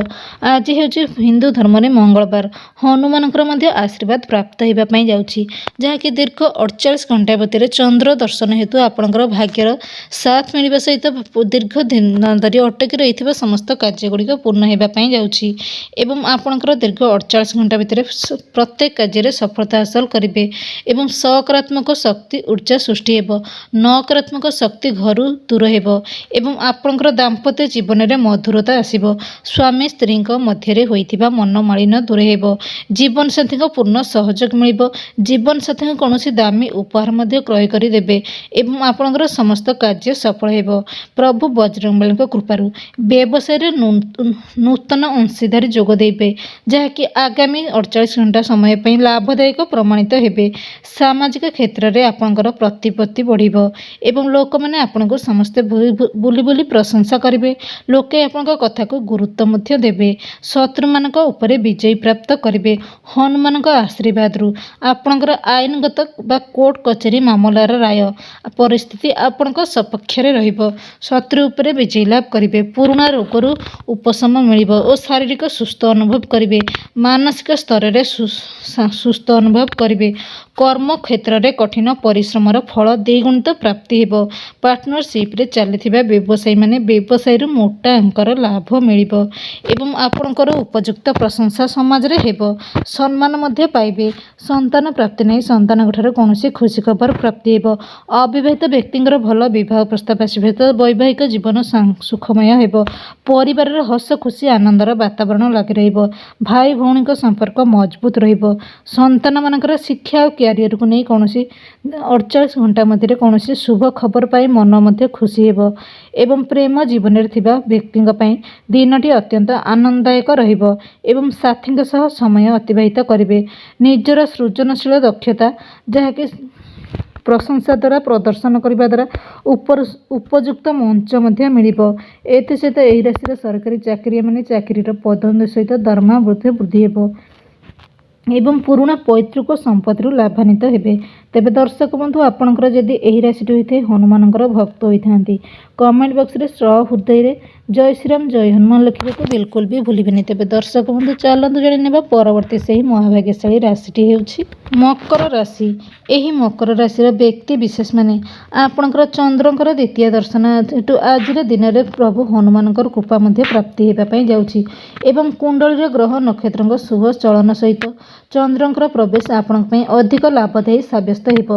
S1: ଆଜି ହେଉଛି ହିନ୍ଦୁ ଧର୍ମରେ ମଙ୍ଗଳବାର। ହନୁମାନଙ୍କର ମଧ୍ୟ ଆଶୀର୍ବାଦ ପ୍ରାପ୍ତ ହେବା ପାଇଁ ଯାଉଛି, ଯାହାକି ଦୀର୍ଘ 48 ଘଣ୍ଟା ଭିତରେ ଚନ୍ଦ୍ର ଦର୍ଶନ ହେତୁ ଆପଣଙ୍କର ଭାଗ୍ୟର ସାଥ ମିଳିବା ସହିତ ଦୀର୍ଘ ଦିନ ଧରି ଅଟକି ରହିଥିବା ସମସ୍ତ କାର୍ଯ୍ୟଗୁଡ଼ିକ ପୂର୍ଣ୍ଣ ହେବା ପାଇଁ ଯାଉଛି ଏବଂ ଆପଣଙ୍କର ଦୀର୍ଘ 48 ଘଣ୍ଟା ଭିତରେ ପ୍ରତ୍ୟେକ କାର୍ଯ୍ୟରେ ସଫଳତା ହାସଲ କରିବେ ଏବଂ ସକାରାତ୍ମକ ଶକ୍ତି ଉର୍ଜା ସୃଷ୍ଟି ହେବ। ନକାରାତ୍ମକ ଶକ୍ତି ଘରୁ ଦୂର ହେବ ଏବଂ ଆପଣଙ୍କର ଦାମ୍ପତ୍ୟ ଜୀବନରେ ମଧୁରତା ଆସିବ। ସ୍ୱାମୀ ସ୍ତ୍ରୀଙ୍କ ମଧ୍ୟରେ ହୋଇଥିବା ମନମାଳିନ୍ୟ ଦୂର ହେବ। ଜୀବନସାଥୀଙ୍କ ପୂର୍ଣ୍ଣ ସହଯୋଗ ମିଳିବ। ଜୀବନସାଥୀଙ୍କୁ କୌଣସି ଦାମୀ ଉପହାର ମଧ୍ୟ କ୍ରୟ କରି ଦେବେ ଏବଂ ଆପଣଙ୍କର ସମସ୍ତ କାର୍ଯ୍ୟ ସଫଳ ହେବ ପ୍ରଭୁ ବଜରଙ୍ଗବଲୀଙ୍କ କୃପାରୁ। ବ୍ୟବସାୟରେ ନୂତନ ଅଂଶୀଦାରୀ ଯୋଗ ଦେବେ, ଯାହାକି ଆଗାମୀ 48 ଘଣ୍ଟା ସମୟ ପାଇଁ ଲାଭଦାୟକ ପ୍ରମାଣିତ ହେବେ। ସାମାଜିକ କ୍ଷେତ୍ରରେ ଆପଣଙ୍କର ପ୍ରତିପତ୍ତି ବଢ଼ିବ ଏବଂ ଲୋକମାନେ ଆପଣଙ୍କୁ ସମସ୍ତେ ବୁଲି ବୁଲି ପ୍ରଶଂସା କରିବେ। ଲୋକେ ଆପଣଙ୍କ କଥାକୁ ଗୁରୁତ୍ୱ ମଧ୍ୟ ଦେବେ। ଶତ୍ରୁମାନଙ୍କ ଉପରେ ବିଜୟ ପ୍ରାପ୍ତ କରିବେ। ହନୁମାନଙ୍କ ଆଶୀର୍ବାଦରୁ ଆପଣଙ୍କର ଆଇନଗତ ବା କୋର୍ଟ କଚେରୀ ମାମଲାର ରାୟ ପରିସ୍ଥିତି ଆପଣଙ୍କ ସପକ୍ଷରେ ରହିବ। ଶତ୍ରୁ ଉପରେ ବିଜୟ ଲାଭ କରିବେ। ପୁରୁଣା ରୋଗରୁ ଉପଶମ ମିଳିବ ଓ ଶାରୀରିକ ସୁସ୍ଥ ଅନୁଭବ କରିବେ। ମାନସିକ ସ୍ତରରେ ସୁସ୍ଥ ଅନୁଭବ କରିବେ। କର୍ମକ୍ଷେତ୍ରରେ କଠିନ ପରିଶ୍ରମର ଫଳ ଦ୍ୱିଗୁଣିତ ପ୍ରାପ୍ତି ହେବ। ପାର୍ଟନରସିପ୍ରେ ଚାଲିଥିବା ବ୍ୟବସାୟୀମାନେ ବ୍ୟବସାୟରୁ ମୋଟା ଅଙ୍କର ଲାଭ ମିଳିବ ଏବଂ ଆପଣଙ୍କର ଉପଯୁକ୍ତ ପ୍ରଶଂସା ସମାଜରେ ହେବ। ସମ୍ମାନ ମଧ୍ୟ ପାଇବେ। ସନ୍ତାନ ପ୍ରାପ୍ତି ନେଇ ସନ୍ତାନଙ୍କଠାରୁ କୌଣସି ଖୁସି ଖବର ପ୍ରାପ୍ତି ହେବ। ଅବିବାହିତ ବ୍ୟକ୍ତିଙ୍କର ଭଲ ବିବାହ ପ୍ରସ୍ତାବ ଆସିବ। ବୈବାହିକ ଜୀବନ ସୁଖମୟ ହେବ। ପରିବାରରେ ହସ ଖୁସି ଆନନ୍ଦର ବାତାବରଣ ଲାଗି ରହିବ। ଭାଇ ଭଉଣୀଙ୍କ ସମ୍ପର୍କ ମଜବୁତ ରହିବ। ସନ୍ତାନମାନଙ୍କର ଶିକ୍ଷା ଓ କ୍ୟାରିୟରକୁ ନେଇ କୌଣସି 48 ଘଣ୍ଟା ମଧ୍ୟରେ କୌଣସି ଶୁଭ ଖବର ପାଇ ମନ ମଧ୍ୟ ଖୁସି ହେବ ଏବଂ ପ୍ରେମ ଜୀବନରେ ଥିବା ବ୍ୟକ୍ତିଙ୍କ ପାଇଁ ଦିନଟି ଅତ୍ୟନ୍ତ ଆନନ୍ଦଦାୟକ ରହିବ ଏବଂ ସାଥୀଙ୍କ ସହ ସମୟ ଅତିବାହିତ କରିବେ। ନିଜର ସୃଜନଶୀଳ ଦକ୍ଷତା ଯାହାକି ପ୍ରଶଂସା ଦ୍ୱାରା ପ୍ରଦର୍ଶନ କରିବା ଦ୍ୱାରା ଉପଯୁକ୍ତ ମଞ୍ଚ ମଧ୍ୟ ମିଳିବ। ଏଥିସହିତ ଏହି ରାଶିର ସରକାରୀ ଚାକିରିଆମାନେ ଚାକିରିର ପଦୋନ୍ନତି ସହିତ ଦରମା ବୃଦ୍ଧି ହେବ ଏବଂ ପୁରୁଣା ପୈତୃକ ସମ୍ପତ୍ତିରୁ ଲାଭାନ୍ୱିତ ହେବେ। ତେବେ ଦର୍ଶକ ବନ୍ଧୁ, ଆପଣଙ୍କର ଯଦି ଏହି ରାଶିଟି ହୋଇଥାଏ, ହନୁମାନଙ୍କର ଭକ୍ତ ହୋଇଥାନ୍ତି, କମେଣ୍ଟ ବକ୍ସରେ ହୃଦୟରେ ଜୟ ଶ୍ରୀରାମ ଜୟ ହନୁମାନ ଲେଖିବାକୁ ବିଲକୁଲ ବି ଭୁଲିବେନି। ତେବେ ଦର୍ଶକ ବନ୍ଧୁ, ଚାଲନ୍ତୁ ଜାଣିନେବା ପରବର୍ତ୍ତୀ ସେହି ମହାଭାଗ୍ୟଶାଳୀ ରାଶିଟି ହେଉଛି ମକର ରାଶି। ଏହି ମକର ରାଶିର ବ୍ୟକ୍ତି ବିଶେଷମାନେ ଆପଣଙ୍କର ଚନ୍ଦ୍ରଙ୍କର ଦ୍ୱିତୀୟ ଦର୍ଶନ ହେତୁ ଆଜିର ଦିନରେ ପ୍ରଭୁ ହନୁମାନଙ୍କର କୃପା ମଧ୍ୟ ପ୍ରାପ୍ତି ହେବା ପାଇଁ ଯାଉଛି ଏବଂ କୁଣ୍ଡଳୀର ଗ୍ରହ ନକ୍ଷତ୍ରଙ୍କ ଶୁଭ ଚଳନ ସହିତ ଚନ୍ଦ୍ରଙ୍କର ପ୍ରବେଶ ଆପଣଙ୍କ ପାଇଁ ଅଧିକ ଲାଭଦାୟୀ ସାବ୍ୟସ୍ତ ହେବ।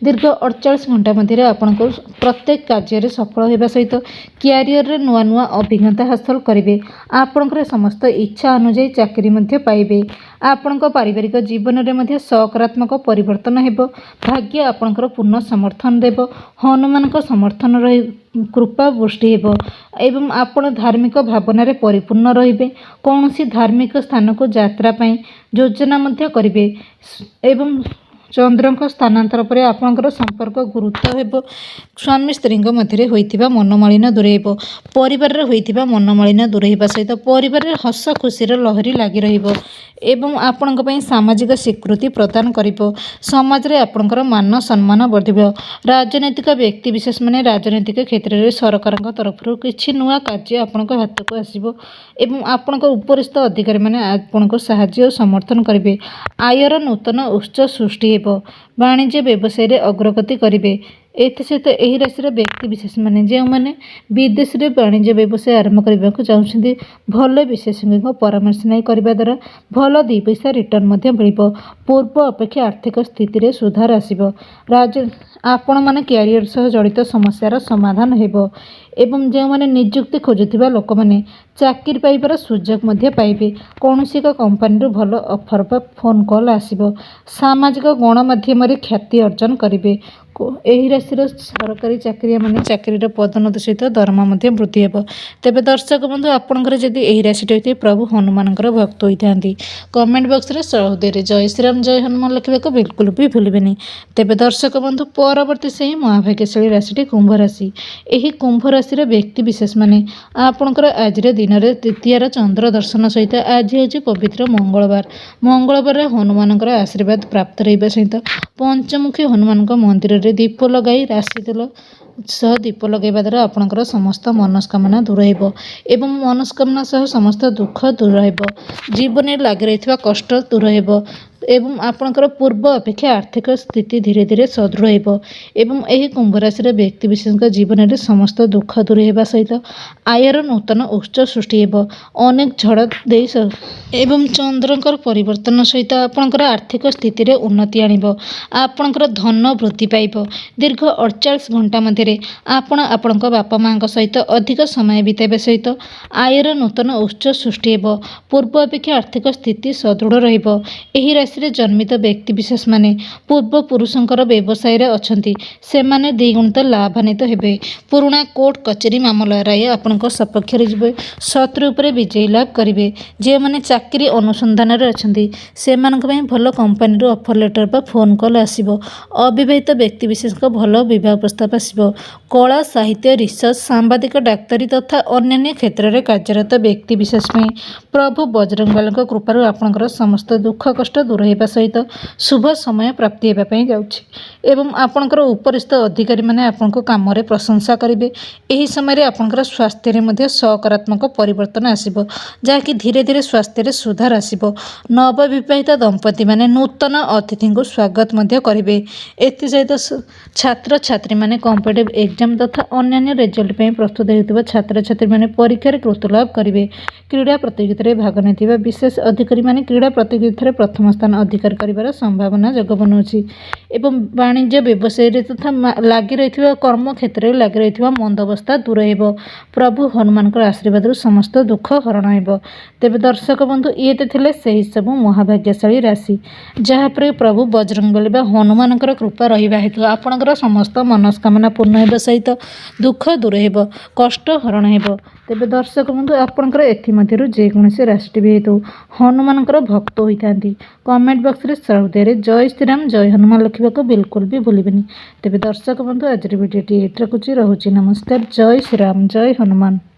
S1: ଦୀର୍ଘ 48 ଘଣ୍ଟା ମଧ୍ୟରେ ଆପଣଙ୍କୁ ପ୍ରତ୍ୟେକ କାର୍ଯ୍ୟରେ ସଫଳ ହେବା ସହିତ କ୍ୟାରିୟରରେ ନୂଆ ନୂଆ ଅଭିଜ୍ଞତା ହାସଲ କରିବେ। ଆପଣଙ୍କର ସମସ୍ତ ଇଚ୍ଛା ଅନୁଯାୟୀ ଚାକିରି ମଧ୍ୟ ପାଇବେ। ଆପଣଙ୍କ ପାରିବାରିକ ଜୀବନରେ ମଧ୍ୟ ସକାରାତ୍ମକ ପରିବର୍ତ୍ତନ ହେବ। ଭାଗ୍ୟ ଆପଣଙ୍କର ପୂର୍ଣ୍ଣ ସମର୍ଥନ ଦେବ। ହନୁମାନଙ୍କ ସମର୍ଥନ କୃପା ବୃଷ୍ଟି ହେବ ଏବଂ ଆପଣ ଧାର୍ମିକ ଭାବନାରେ ପରିପୂର୍ଣ୍ଣ ରହିବେ। କୌଣସି ଧାର୍ମିକ ସ୍ଥାନକୁ ଯାତ୍ରା ପାଇଁ ଯୋଜନା ମଧ୍ୟ କରିବେ ଏବଂ ଚନ୍ଦ୍ରଙ୍କ ସ୍ଥାନାନ୍ତର ପରେ ଆପଣଙ୍କର ସମ୍ପର୍କ ଗୁରୁତ୍ୱ ହେବ। ସ୍ୱାମୀ ସ୍ତ୍ରୀଙ୍କ ମଧ୍ୟରେ ହୋଇଥିବା ମନମାଳିନ୍ୟ ଦୂର ହେବ। ପରିବାରରେ ହୋଇଥିବା ମନମାଳିନ୍ୟ ଦୂର ହେବା ସହିତ ପରିବାରରେ ହସ ଖୁସିର ଲହରୀ ଲାଗି ରହିବ ଏବଂ ଆପଣଙ୍କ ପାଇଁ ସାମାଜିକ ସ୍ୱୀକୃତି ପ୍ରଦାନ କରିବ। ସମାଜରେ ଆପଣଙ୍କର ମାନ ସମ୍ମାନ ବଢ଼ିବ। ରାଜନୈତିକ ବ୍ୟକ୍ତିବିଶେଷମାନେ ରାଜନୈତିକ କ୍ଷେତ୍ରରେ ସରକାରଙ୍କ ତରଫରୁ କିଛି ନୂଆ କାର୍ଯ୍ୟ ଆପଣଙ୍କ ହାତକୁ ଆସିବ ଏବଂ ଆପଣଙ୍କ ଉପରିସ୍ଥ ଅଧିକାରୀମାନେ ଆପଣଙ୍କୁ ସାହାଯ୍ୟ ଓ ସମର୍ଥନ କରିବେ। ଆୟର ନୂତନ ଉତ୍ସ ସୃଷ୍ଟି ହେବ। ବାଣିଜ୍ୟ ବ୍ୟବସାୟରେ ଅଗ୍ରଗତି କରିବେ। ଏଥିସହିତ ଏହି ରାଶିର ବ୍ୟକ୍ତିବିଶେଷମାନେ ଯେଉଁମାନେ ବିଦେଶରେ ବାଣିଜ୍ୟ ବ୍ୟବସାୟ ଆରମ୍ଭ କରିବାକୁ ଚାହୁଁଛନ୍ତି, ଭଲ ବିଶେଷଜ୍ଞଙ୍କ ପରାମର୍ଶ ନେଇ କରିବା ଦ୍ୱାରା ଭଲ ଦୁଇ ପଇସା ରିଟର୍ନ ମଧ୍ୟ ମିଳିବ। ପୂର୍ବ ଅପେକ୍ଷା ଆର୍ଥିକ ସ୍ଥିତିରେ ସୁଧାର ଆସିବ। ଆପଣମାନେ କ୍ୟାରିୟର ସହ ଜଡ଼ିତ ସମସ୍ୟାର ସମାଧାନ ହେବ ଏବଂ ଯେଉଁମାନେ ନିଯୁକ୍ତି ଖୋଜୁଥିବା ଲୋକମାନେ ଚାକିରି ପାଇବାର ସୁଯୋଗ ମଧ୍ୟ ପାଇବେ। କୌଣସି ଏକ କମ୍ପାନୀରୁ ଭଲ ଅଫର୍ ବା ଫୋନ୍ କଲ୍ ଆସିବ। ସାମାଜିକ ଗଣମାଧ୍ୟମରେ ଖ୍ୟାତି ଅର୍ଜନ କରିବେ। ଏହି ରାଶିର ସରକାରୀ ଚାକିରିଆମାନେ ଚାକିରିର ପଦୋନ୍ନତି ସହିତ ଦରମା ମଧ୍ୟ ବୃଦ୍ଧି ହେବ। ତେବେ ଦର୍ଶକ ବନ୍ଧୁ, ଆପଣଙ୍କର ଯଦି ଏହି ରାଶିଟି ହୋଇଥାଏ, ପ୍ରଭୁ ହନୁମାନଙ୍କର ଭକ୍ତ ହୋଇଥାନ୍ତି, କମେଣ୍ଟ ବକ୍ସରେ ହୃଦୟରେ ଜୟ ଶ୍ରୀରାମ ଜୟ ହନୁମାନ ଲେଖିବାକୁ ବିଲକୁଲ ବି ଭୁଲିବେନି। ତେବେ ଦର୍ଶକ ବନ୍ଧୁ, ପରବର୍ତ୍ତୀ ସେହି ମହାଭାଗ୍ୟଶାଳୀ ରାଶିଟି କୁମ୍ଭ ରାଶି। ଏହି କୁମ୍ଭ ରାଶିର ବ୍ୟକ୍ତି ବିଶେଷମାନେ ଆପଣଙ୍କର ଆଜିର ଦିନରେ ଦ୍ୱିତୀୟର ଚନ୍ଦ୍ର ଦର୍ଶନ ସହିତ ଆଜି ହେଉଛି ପବିତ୍ର ମଙ୍ଗଳବାର। ମଙ୍ଗଳବାରରେ ହନୁମାନଙ୍କର ଆଶୀର୍ବାଦ ପ୍ରାପ୍ତ ରହିବା ସହିତ ପଞ୍ଚମୁଖୀ ହନୁମାନଙ୍କ ମନ୍ଦିରରେ ଦୀପ ଲଗାଇ ରାଶି ତେଲ ସହ ଦୀପ ଲଗାଇବା ଦ୍ୱାରା ଆପଣଙ୍କର ସମସ୍ତ ମନସ୍କାମନା ଦୂର ହେବ ଏବଂ ମନସ୍କାମନା ସହ ସମସ୍ତ ଦୁଃଖ ଦୂର ହେବ। ଜୀବନରେ ଲାଗି ରହିଥିବା କଷ୍ଟ ଦୂର ହେବ ଏବଂ ଆପଣଙ୍କର ପୂର୍ବ ଅପେକ୍ଷା ଆର୍ଥିକ ସ୍ଥିତି ଧୀରେ ଧୀରେ ସଦୃଢ଼ ହେବ ଏବଂ ଏହି କୁମ୍ଭ ରାଶିର ବ୍ୟକ୍ତିବିଶେଷଙ୍କ ଜୀବନରେ ସମସ୍ତ ଦୁଃଖ ଦୂର ହେବା ସହିତ ଆୟର ନୂତନ ଉତ୍ସ ସୃଷ୍ଟି ହେବ। ଅନେକ ଝଡ଼ ଦେଇ ଏବଂ ଚନ୍ଦ୍ରଙ୍କର ପରିବର୍ତ୍ତନ ସହିତ ଆପଣଙ୍କର ଆର୍ଥିକ ସ୍ଥିତିରେ ଉନ୍ନତି ଆଣିବ। ଆପଣଙ୍କର ଧନ ବୃଦ୍ଧି ପାଇବ। ଦୀର୍ଘ 48 ଘଣ୍ଟା ମଧ୍ୟରେ ଆପଣ ଆପଣଙ୍କ ବାପା ମାଙ୍କ ସହିତ ଅଧିକ ସମୟ ବିତାଇବା ସହିତ ଆୟର ନୂତନ ଉତ୍ସ ସୃଷ୍ଟି ହେବ। ପୂର୍ବ ଅପେକ୍ଷା ଆର୍ଥିକ ସ୍ଥିତି ସଦୃଢ଼ ରହିବ। ଏହି ରାଶିରେ ଜନ୍ମିତ ବ୍ୟକ୍ତିବିଶେଷମାନେ ପୂର୍ବପୁରୁଷଙ୍କର ବ୍ୟବସାୟରେ ଅଛନ୍ତି, ସେମାନେ ଦ୍ୱିଗୁଣିତ ଲାଭାନ୍ୱିତ ହେବେ। ପୁରୁଣା କୋର୍ଟ କଚେରୀ ମାମଲା ରାୟ ଆପଣଙ୍କ ସପକ୍ଷରେ ଯିବେ। ଶତ୍ରୁ ଉପରେ ବିଜୟ ଲାଭ କରିବେ। ଯେଉଁମାନେ ଚାକିରି ଅନୁସନ୍ଧାନରେ ଅଛନ୍ତି ସେମାନଙ୍କ ପାଇଁ ଭଲ କମ୍ପାନୀରୁ ଅଫର ଲେଟର ବା ଫୋନ୍ କଲ୍ ଆସିବ। ଅବିବାହିତ ବ୍ୟକ୍ତିବିଶେଷଙ୍କ ଭଲ ବିବାହ ପ୍ରସ୍ତାବ ଆସିବ। କଳା, ସାହିତ୍ୟ, ରିସର୍ଚ୍ଚ, ସାମ୍ବାଦିକ, ଡାକ୍ତରୀ ତଥା ଅନ୍ୟାନ୍ୟ କ୍ଷେତ୍ରରେ କାର୍ଯ୍ୟରତ ବ୍ୟକ୍ତିବିଶେଷ ପାଇଁ ପ୍ରଭୁ ବଜରଙ୍ଗବାଲଙ୍କ କୃପାରୁ ଆପଣଙ୍କର ସମସ୍ତ ଦୁଃଖ କଷ୍ଟ ଦୂର ହେବା ସହିତ ଶୁଭ ସମୟ ପ୍ରାପ୍ତି ହେବା ପାଇଁ ଯାଉଛି ଏବଂ ଆପଣଙ୍କର ଉପରିସ୍ଥ ଅଧିକାରୀମାନେ ଆପଣଙ୍କ କାମରେ ପ୍ରଶଂସା କରିବେ। ଏହି ସମୟରେ ଆପଣଙ୍କର ସ୍ୱାସ୍ଥ୍ୟରେ ମଧ୍ୟ ସକାରାତ୍ମକ ପରିବର୍ତ୍ତନ ଆସିବ, ଯାହାକି ଧୀରେ ଧୀରେ ସ୍ୱାସ୍ଥ୍ୟରେ ସୁଧାର ଆସିବ। ନବବିବାହିତ ଦମ୍ପତିମାନେ ନୂତନ ଅତିଥିଙ୍କୁ ସ୍ୱାଗତ ମଧ୍ୟ କରିବେ। ଏଥିସହିତ ଛାତ୍ରଛାତ୍ରୀମାନେ କମ୍ପିଟିଟିଭ ଏକ୍ଜାମ ତଥା ଅନ୍ୟାନ୍ୟ ରେଜଲ୍ଟ ପାଇଁ ପ୍ରସ୍ତୁତ ହେଉଥିବା ଛାତ୍ରଛାତ୍ରୀମାନେ ପରୀକ୍ଷାରେ କୃତ ଲାଭ କରିବେ। କ୍ରୀଡ଼ା ପ୍ରତିଯୋଗିତାରେ ଭାଗ ନେଇଥିବା ବିଶେଷ ଅଧିକାରୀମାନେ କ୍ରୀଡ଼ା ପ୍ରତିଯୋଗିତାରେ ପ୍ରଥମ ସ୍ଥାନ ଅଧିକାର କରିବାର ସମ୍ଭାବନା ଯୋଗ ବନୁଅଛି ଏବଂ ବାଣିଜ୍ୟ ବ୍ୟବସାୟରେ ତଥା ଲାଗି ରହିଥିବା କର୍ମକ୍ଷେତ୍ରରେ ଲାଗି ରହିଥିବା ମନ୍ଦାବସ୍ଥା ଦୂର ହେବ। ପ୍ରଭୁ ହନୁମାନଙ୍କର ଆଶୀର୍ବାଦରୁ ସମସ୍ତ ଦୁଃଖ ହରଣ ହେବ। ତେବେ ଦର୍ଶକ ବନ୍ଧୁ, ଇଏ ତ ଥିଲେ ସେହି ସବୁ ମହାଭାଗ୍ୟଶାଳୀ ରାଶି ଯାହାପରେ ପ୍ରଭୁ ବଜରଙ୍ଗବଲି ବା ହନୁମାନଙ୍କର କୃପା ରହିବା ହେତୁ ଆପଣଙ୍କର ସମସ୍ତ ମନସ୍କାମନା ପୂର୍ଣ୍ଣ ହେବା ସହିତ ଦୁଃଖ ଦୂର ହେବ, କଷ୍ଟ ହରଣ ହେବ। ତେବେ ଦର୍ଶକ ବନ୍ଧୁ, ଆପଣଙ୍କର ଏଥିମଧ୍ୟରୁ ଯେକୌଣସି ରାଶିଟି ବି ହେତୁ ହନୁମାନଙ୍କର ଭକ୍ତ ହୋଇଥାନ୍ତି, କମେଣ୍ଟ ବକ୍ସରେ ହୃଦୟରେ ଜୟ ଶ୍ରୀରାମ ଜୟ ହନୁମାନ ଲେଖିବାକୁ ବିଲକୁଲ ବି ଭୁଲିବେନି। ତେବେ ଦର୍ଶକ ବନ୍ଧୁ, ଆଜିର ଭିଡ଼ିଓଟି ଏଠି ରଖୁଛି। ରହୁଛି ନମସ୍କାର। ଜୟ ଶ୍ରୀରାମ ଜୟ ହନୁମାନ।